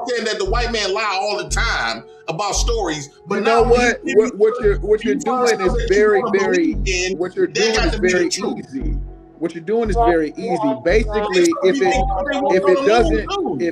saying that the white man lie all the time about stories, but you know what you're doing is very easy. What you're doing is very easy. Basically, if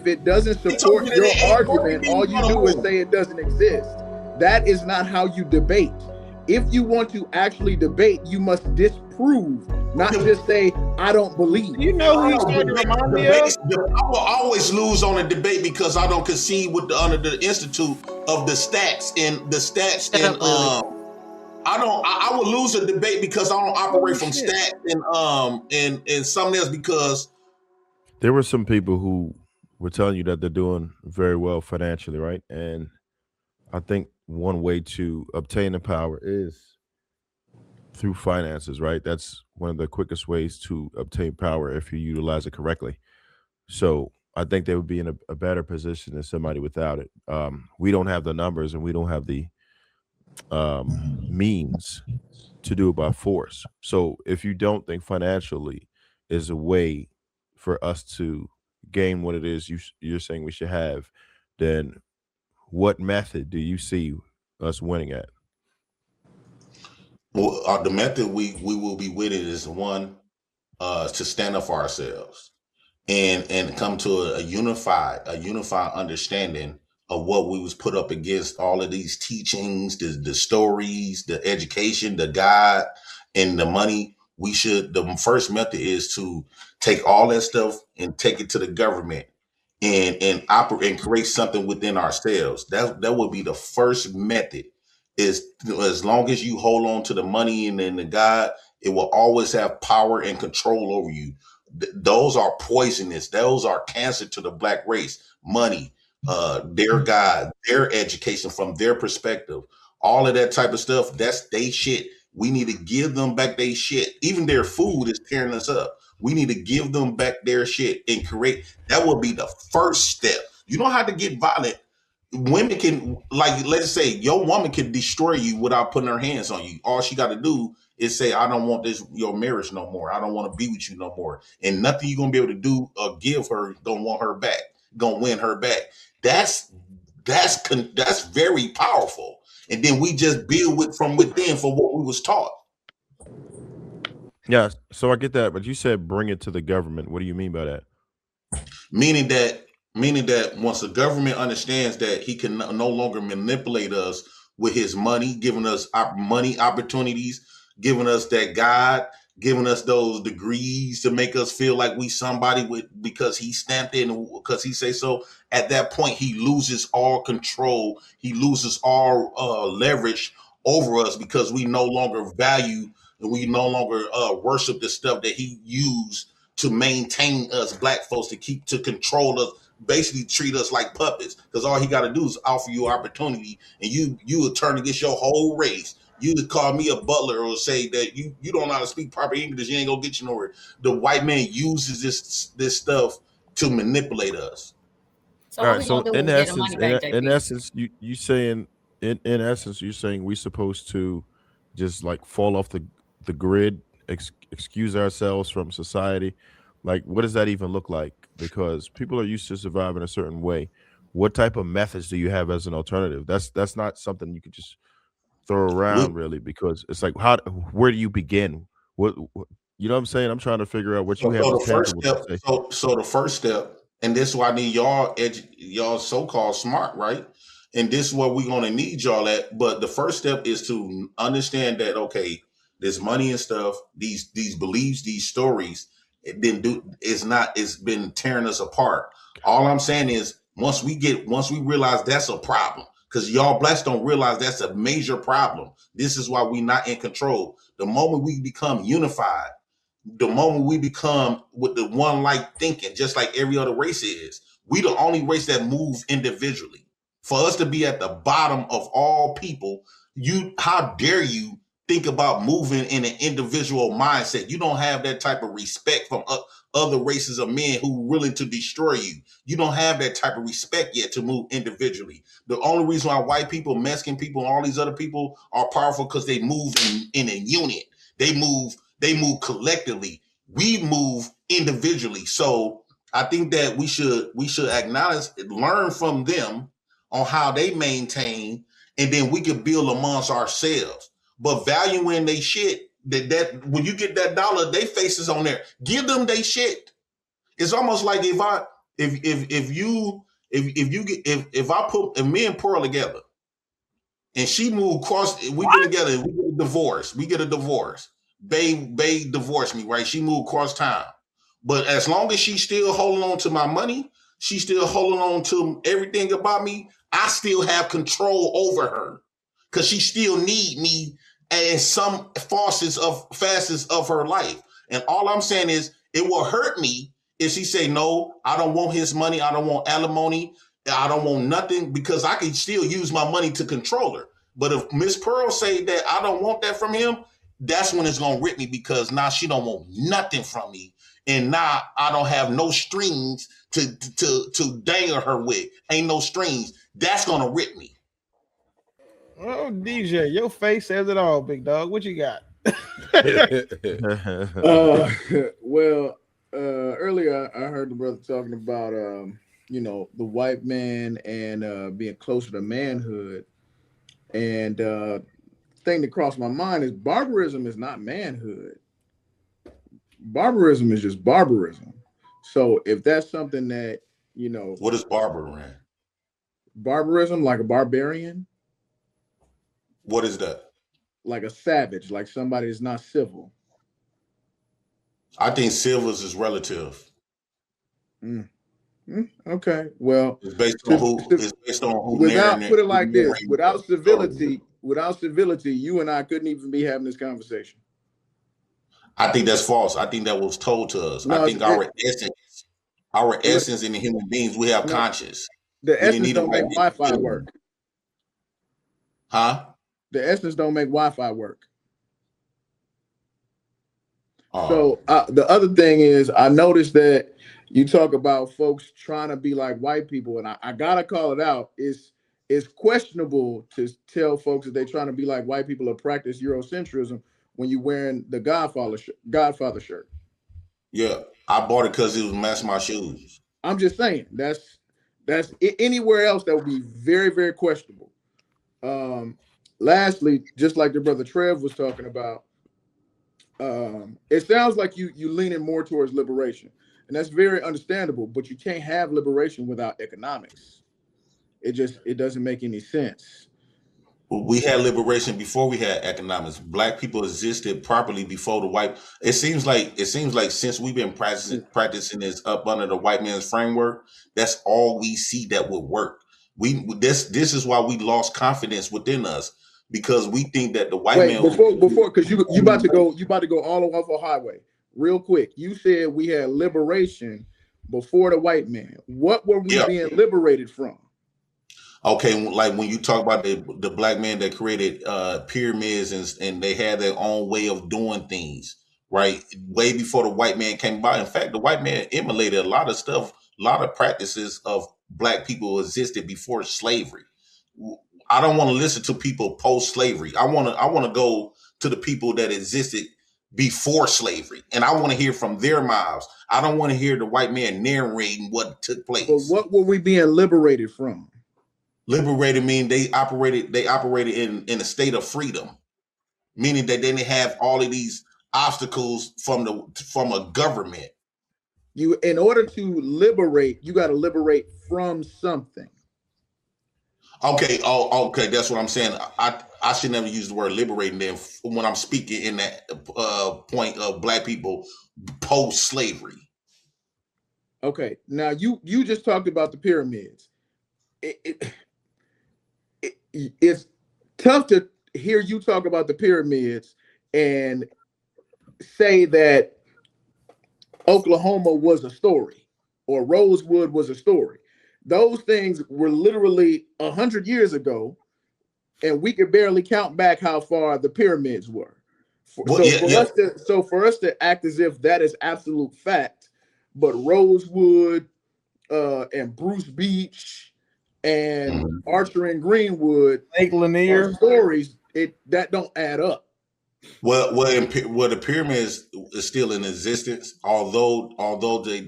it doesn't support your argument, all you do is say it doesn't exist. That is not how you debate. If you want to actually debate, you must disprove, not just say, I don't believe. You know who he's starting to remind me of? I will always lose on a debate because I don't concede with under the institute of the stats and I will lose a debate because I don't operate from stats and something else because there were some people who were telling you that they're doing very well financially, right? And I think one way to obtain the power is through finances, right? That's one of the quickest ways to obtain power if you utilize it correctly. So I think they would be in a better position than somebody without it. We don't have the numbers and we don't have the means to do it by force. So if you don't think financially is a way for us to gain what it is you're saying we should have, then what method do you see us winning at? Well, the method we will be with it is one to stand up for ourselves and come to a unified understanding of what we was put up against, all of these teachings, the stories, the education, the God, and the money. The first method is to take all that stuff and take it to the government and operate and create something within ourselves. That would be the first method. Is as long as you hold on to the money and the God, it will always have power and control over you. Those are poisonous. Those are cancer to the black race. Money, their God, their education from their perspective, all of that type of stuff. That's they shit. We need to give them back their shit. Even their food is tearing us up. We need to give them back their shit and create. That will be the first step. You don't have to get violent. Women can, like, let's say your woman can destroy you without putting her hands on you. All she got to do is say, I don't want your marriage no more. I don't want to be with you no more. And nothing you're going to be able to do or give her gonna want her back, gonna win her back. That's very powerful. And then we just build from within for what we was taught. Yeah, so I get that, but you said bring it to the government. What do you mean by that? Meaning that once the government understands that he can no longer manipulate us with his money, giving us money opportunities, giving us that God, giving us those degrees to make us feel like we somebody because he stamped it and because he say so. At that point, he loses all control. He loses all leverage over us because we no longer value and we no longer worship the stuff that he used to maintain us black folks, to control us, basically treat us like puppets. Because all he got to do is offer you opportunity, and you would turn against your whole race. You would call me a butler or say that you don't know how to speak proper English. You ain't gonna get you nowhere. The white man uses this stuff to manipulate us. So all right. So in essence, you saying in essence, you're saying we supposed to just like fall off the grid, excuse ourselves from society. Like, what does that even look like? Because people are used to surviving a certain way. What type of methods do you have as an alternative? That's not something you could just throw around, really, because it's like, where do you begin? What you know what I'm saying? I'm trying to figure out what you have. So the first step, and this is why I need y'all so-called smart, right? And this is what we're gonna need y'all at. But the first step is to understand that, okay, this money and stuff, these beliefs, these stories, it's been tearing us apart. All I'm saying is once we realize that's a problem, because y'all blacks don't realize that's a major problem. This is why we not in control. The moment we become unified, the moment we become with the one like thinking, just like every other race is, we the only race that moves individually. For us to be at the bottom of all people, how dare you think about moving in an individual mindset? You don't have that type of respect from other races of men who are willing to destroy you. You don't have that type of respect yet to move individually. The only reason why white people, Mexican people, and all these other people are powerful because they move in a unit. They move collectively. We move individually. So I think that we should acknowledge, learn from them on how they maintain, and then we could build amongst ourselves. But valuing they shit, that when you get that dollar, they faces on there. Give them they shit. It's almost like if me and Pearl together, and she moved across, we get together, we get a divorce. We get a divorce. Bay divorced me, right? She moved across town. But as long as she's still holding on to my money, she's still holding on to everything about me, I still have control over her. Because she still need me in some facets of her life. And all I'm saying is it will hurt me if she say, no, I don't want his money, I don't want alimony, I don't want nothing, because I can still use my money to control her. But if Miss Pearl say that I don't want that from him, that's when it's gonna rip me, because now she don't want nothing from me, and now I don't have no strings to dangle her with. Ain't no strings. That's gonna rip me. Oh, DJ, your face says it all, big dog. What you got? Well, earlier I heard the brother talking about the white man and being closer to manhood, and thing that crossed my mind is barbarism is not manhood. Barbarism is just barbarism. So if that's something that what is barbarism? Barbarism, like a barbarian. What is that? Like a savage, like somebody that's not civil. I think civil is relative. Okay, well, it's based on who. Without put it like this, without civility, you and I couldn't even be having this conversation. I think that's false. I think that was told to us. No, I think our essence in the human beings, we have conscience. The essence don't make Wi-Fi work. Huh? The essence don't make Wi-Fi work. So the other thing is, I noticed that you talk about folks trying to be like white people, and I gotta call it out. It's questionable to tell folks that they're trying to be like white people or practice Eurocentrism when you're wearing the Godfather shirt. Yeah, I bought it because it was matching my shoes. I'm just saying that's anywhere else that would be very, very questionable. Lastly, just like the brother Trev was talking about, it sounds like you leaning more towards liberation, and that's very understandable. But you can't have liberation without economics. It doesn't make any sense. We had liberation before we had economics. Black people existed properly before the white. It seems like since we've been practicing this up under the white man's framework, that's all we see that would work. This is why we lost confidence within us, because we think that the white man before because you about to go all the way off a highway real quick. You said we had liberation before the white man. What were we being liberated from? Okay, like when you talk about the black man that created pyramids and they had their own way of doing things, right? Way before the white man came about. In fact, the white man emulated a lot of stuff, a lot of practices of black people existed before slavery. I don't want to listen to people post-slavery. I want to go to the people that existed before slavery, and I want to hear from their mouths. I don't want to hear the white man narrating what took place. But what were we being liberated from? Liberated mean they operated in a state of freedom, meaning that they didn't have all of these obstacles from a government. In order to liberate, you got to liberate from something. Okay. Okay. That's what I'm saying. I should never use the word liberating then when I'm speaking in that point of black people post-slavery. Okay. Now you just talked about the pyramids. It's tough to hear you talk about the pyramids and say that Oklahoma was a story or Rosewood was a story. Those things were literally 100 years ago, and we could barely count back how far the pyramids were. For us to act as if that is absolute fact, but Rosewood and Bruce Beach and Archer and Greenwood, Lake Lanier stories that don't add up. Well, the pyramids is still in existence, although they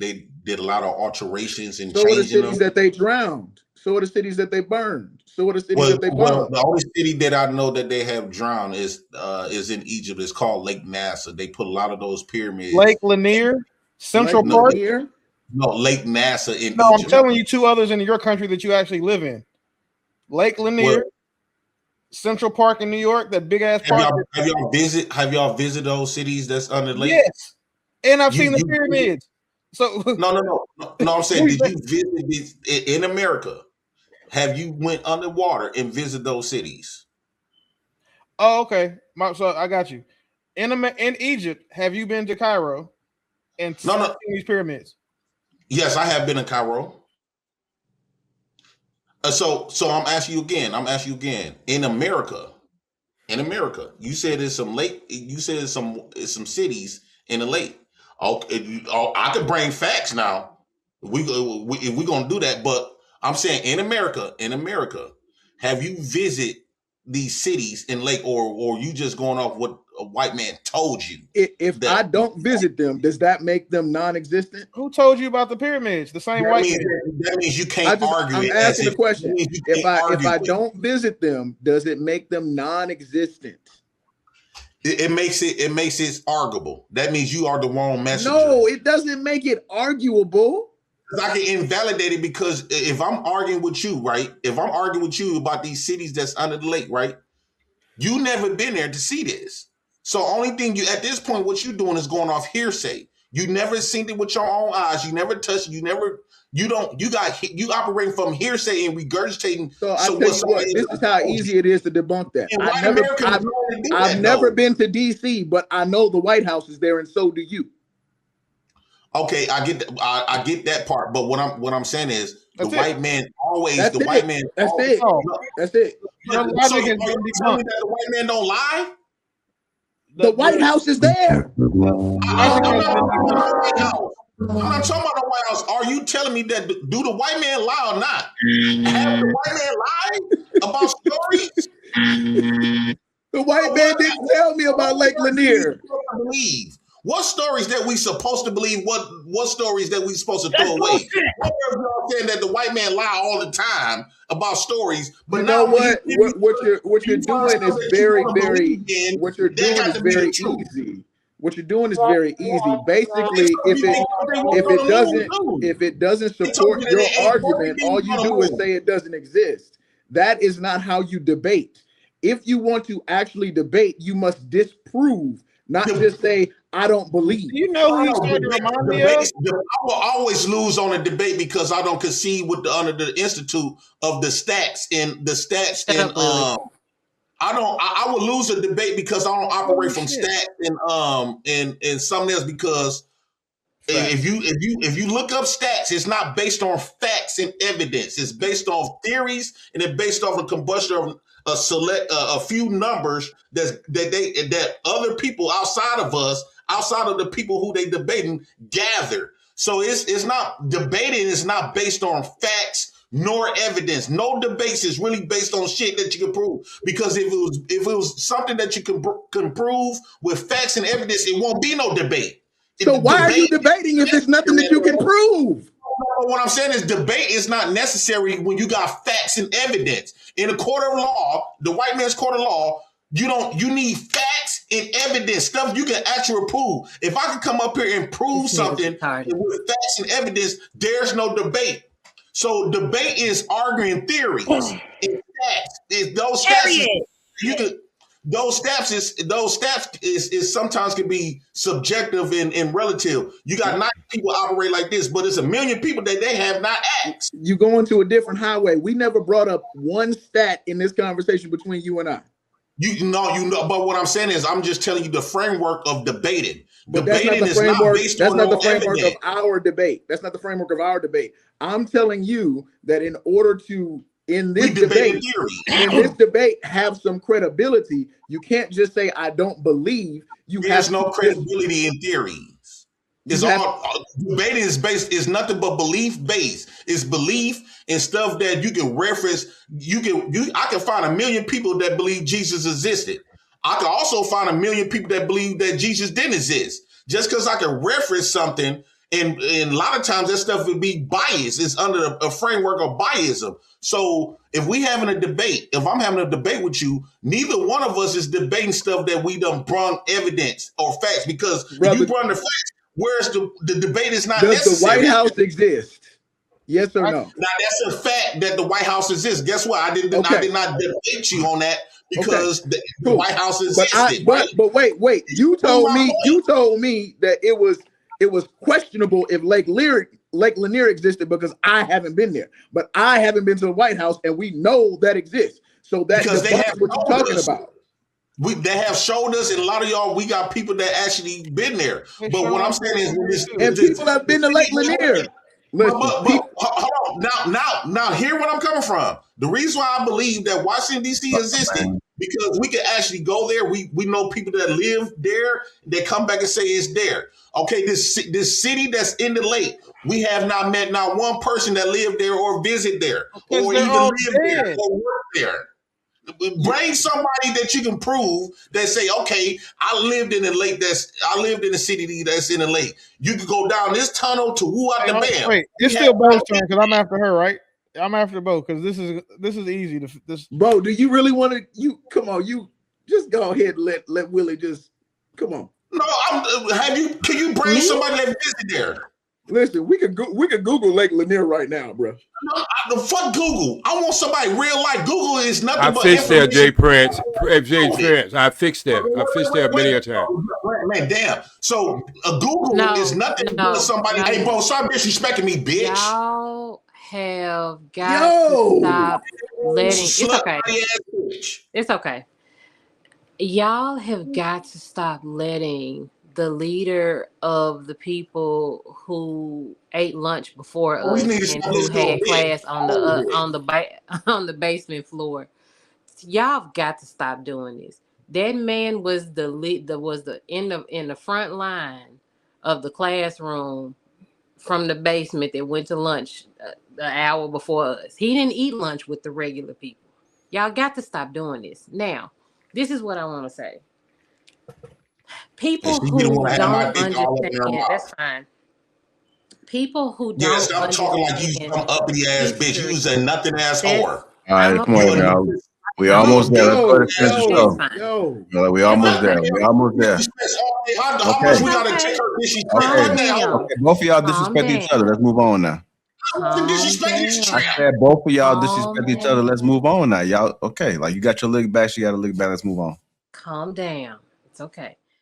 did a lot of alterations and So are the changing cities them. that they drowned. So are the cities that they burned. So are the cities Well, that they well, bombed. the only city that I know that they have drowned is in Egypt. It's called Lake Nasser. They put a lot of those pyramids. Lake Lanier, Central Lake Park. Lanier? No, Lake Nasser in No, I'm Egypt. telling you, two others in your country that you actually live in: Lake Lanier, Well, Central Park in New York, that big ass park. have y'all visit those cities that's under the lake? Yes, and I've seen the You pyramids. So no. I'm saying, did you visit these in America? Have you went underwater and visit those cities? Oh, okay. So I got you. In Egypt, have you been to Cairo and No. seen these pyramids? Yes, I have been in Cairo. So I'm asking you again. In America, you said there's some lake. You said it's some cities in the lake. Okay, I could bring facts now. If we gonna do that, but I'm saying in America, have you visit these cities in lake, or you just going off what a white man told you? If I don't visit them, does that make them non-existent? Who told you about the pyramids? The same white man. That means you can't argue. I'm asking the question. If I don't visit them, does it make them non-existent? It makes it arguable. That means you are the wrong messenger. No, it doesn't make it arguable. I can invalidate it because if I'm arguing with you, right? If I'm arguing with you about these cities that's under the lake, right? You never been there to see this. So only thing you at this point, what you're doing is going off hearsay. You never seen it with your own eyes. You never touched. You operating from hearsay and regurgitating. So I tell you what, this is how easy it is to debunk that. I've never been to DC, but I know the White House is there, and so do you. Okay, I get that part, but what I'm saying is the white man. That's it. So are you telling me that the white man don't lie? The White House is there. I'm not talking about the White House. Are you telling me that do the white man lie or not? Have the white man lied about stories? The white man didn't tell me about Lake Lanier. What stories that we supposed to believe? What stories that we supposed to throw away? Y'all saying that the white man lie all the time about stories, but you know what you're doing is very easy. What you're doing is very easy. Basically, if it doesn't support your argument, all you do is say it doesn't exist. That is not how you debate. If you want to actually debate, you must disprove, not just say, I don't believe. You know who he's trying to remind me of? I will always lose on a debate because I don't concede with under the institute of the stats and I will lose a debate because I don't operate from stats and something else because if you look up stats, it's not based on facts and evidence. It's based on theories and it's based off the combustion of a few numbers that other people outside of us, outside of the people who they debating, gather. So it's not debating. It's not based on facts nor evidence. No debates is really based on shit that you can prove. Because if it was something that you can prove with facts and evidence, it won't be no debate. So why are you debating if there's nothing that you can prove? What I'm saying is debate is not necessary when you got facts and evidence. In a court of law, the white man's court of law, you need facts and evidence, stuff you can actually prove. If I can come up here and prove something with facts and evidence, there's no debate. So debate is arguing theories. It's stats. Those stats is sometimes can be subjective and relative. You got 90 people operate like this, but it's a million people that they have not asked. You go into a different highway. We never brought up one stat in this conversation between you and I. You know. But what I'm saying is, I'm just telling you the framework of debating. But debating is not based on the framework of our debate. That's not the framework of our debate. I'm telling you that in order to in this debate have some credibility, you can't just say I don't believe. There's no credibility in theories. Debating is nothing but belief based. It's belief and stuff that you can reference. I can find a million people that believe Jesus existed. I can also find a million people that believe that Jesus didn't exist. Just because I can reference something, and a lot of times that stuff would be biased. It's under a framework of biasm. So if we having a debate, if I'm having a debate with you, neither one of us is debating stuff that we done brung evidence or facts. Because Brother, if you brung the facts, whereas the debate is not does necessary. the White House exist? Yes or no? Now that's a fact that the White House exists. Guess what? I did not debate you on that because the White House existed. But wait. You told me that it was questionable if Lake Lanier existed because I haven't been there. But I haven't been to the White House, and we know that exists. So that's what you're talking about. They have showed us, and a lot of y'all, we got people that actually been there. But what I'm saying is, people have been to Lake Lanier. Listen, hold on. Now, hear what I'm coming from. The reason why I believe that Washington, D.C. existed, because we can actually go there. We know people that live there. They come back and say it's there. Okay, this city that's in the lake, we have not met not one person that lived there or visit there or even live there or work there. Bring somebody that you can prove that say, okay, I lived in the city that's in the lake. You can go down this tunnel to woo out the bam. Wait, it's still Bo's turn because I'm after her, right? I'm after Bo because this is easy. Bo, do you really want to? You come on, you just go ahead and let Willie just come on. No, can you bring somebody that visit there? Listen, we could Google Lake Lanier right now, bro. No, fuck Google. I want somebody real life. Google is nothing but. I fixed that, Jay Prince. Jay Prince. I fixed that. I fixed that many a time. Man, damn. So Google is nothing but somebody. Hey, bro, stop disrespecting me, bitch. Y'all have got to stop letting. It's okay. It's okay. Y'all have got to stop letting the leader of the people who ate lunch before us and who had class on the basement floor. Y'all got to stop doing this. That man was in the front line of the classroom from the basement that went to lunch an hour before us. He didn't eat lunch with the regular people. Y'all got to stop doing this. Now, this is what I want to say. People who don't understand, that's fine. People who don't understand. I'm talking like you some uppity ass bitch. You a nothing ass whore. All right, come on now. We almost there. Let's finish the show. We almost there. How much we gotta take her disrespect? Okay, both of y'all disrespect each other. Let's move on now. I said both of y'all disrespect each other. Let's move on now. Y'all okay? Like you got your lick back, she got a lick back. Let's move on. Calm down. It's okay.